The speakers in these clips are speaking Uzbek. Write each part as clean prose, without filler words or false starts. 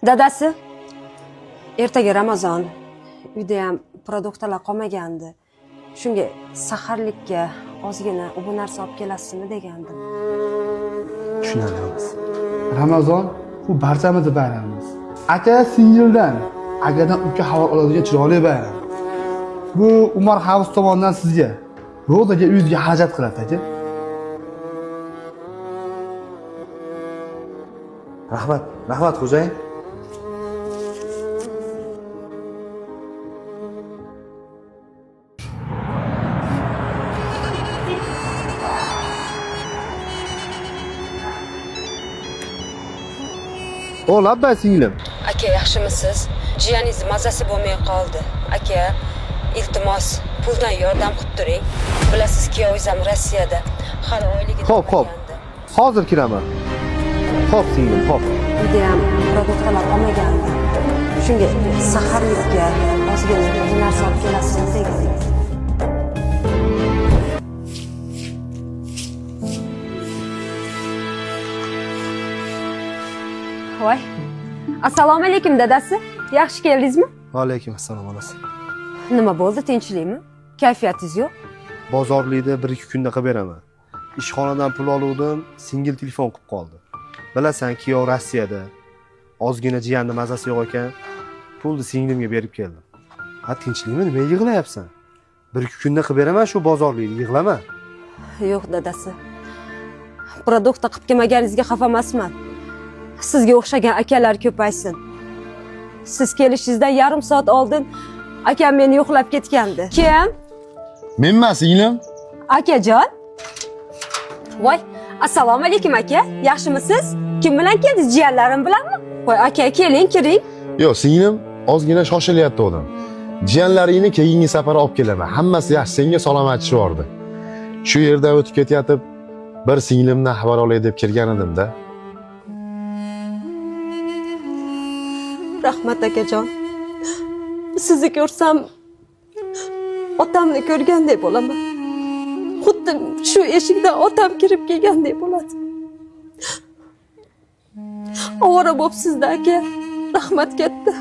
Dadasi, ertaga Ramazon. Uyda ham produktlar qolmagandi. Shunga saharlikka ozgina bu narsa olib kelasizmi degandim. Tushunamiz. Ramazon bu barchamiz bayramimiz. Aka singildan akadan uka havola oladigan chiroyli bayram. Bu Umar House tomonidan sizga Rozaga uyingizga xarajat qiladi aka. Rahmat xo'jayin. O labba singlim. Aka, yaxshimisiz? Jiyaningiz mazasi bo'lmay qoldi. Aka, iltimos, puldan yordam qilib turing. Bilasiz, kuyovingiz ham Rossiyada. Hali oyligi Xo'p. Hozir kiraman. Xo'p singlim, xo'p. Uyda ham produktlar qolmagandi. Shunga saharlikka ozgina bu narsa olib kelasizmi degandim. Voy. Assalomu alaykum dadasi. Yaxshi keldingizmi? Va alaykum assalom onasi. Nima bo'ldi, tinchlikmi? Kayfiyatingiz yo'q? Bozorlikda 1-2 kunda qilib beraman. Ishxonadan pul oluvdim, singil telefon qilib qoldi. Bilasan, kuyov Rossiyada. Ozgina jiyanni mazasi yo'q ekan, pulni singlimga berib keldim. Ha, tinchlikmi? Nima yig'layapsan? 1-2 kunda qilib beraman shu bozorlikni, yig'lama. Yo'q dadasi. Produktni qilib kelmaganingizga xafa emasman. Sizga o'xshagan akalar ko'paysin. Siz kelishingizdan yarim soat oldin akam meni yo'qlab ketgandi. Kim? Menman singlim. Akajon? Voy, assalomu alaykum aka. Yaxshimisiz? Kim bilan keldingiz? Jiyanlarim bilanmi? Voy aka, keling, kiring. Yo'q, singlim, ozgina shoshilyapti odam. Jiyanlaringni keyingi safar olib kelaman. Hammasi yaxshi, senga salomat tushirdi. Shu yerdan o'tib ketayotib, bir singlimni xabar olay deb kelgan edim-da. Rahmat akajon. Sizni ko'rsam otamni ko'rgandek bo'laman. Xuddi shu eshikdan otam kirib kelgandek bo'ladi. Ovora bo'psiz-da aka. Rahmat katta.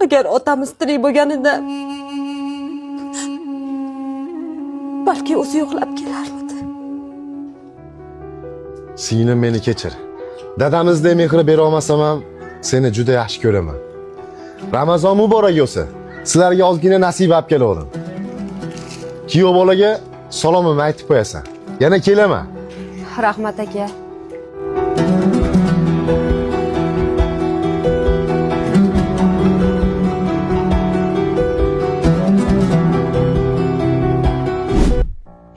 Agar otamiz tirik bo'lganida balki o'zi yo'qlab kelarmidi. Singlim, meni kechir. Dadamizdek mehr bera olmasam ham seni juda yaxshi ko'raman. Ramazon muborak bo'lsin. Sizlarga ozgina nasib olib keldim. Kuyov bolaga salomimni aytib qo'yasan. Yana kelaman. Rahmat aka.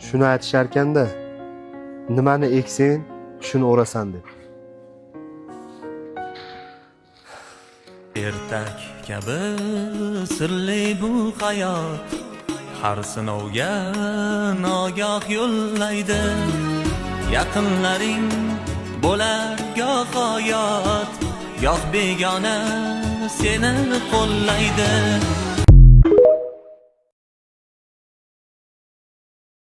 Shuni aytisharkanda, nimani eksang, shuni o'rasan deb. Ertak kabi sirli bu hayot, har sinovga nogoh yo'llaydi. Yaqinlaring bo'lar goh oyot, goh begona seni qo'llaydi.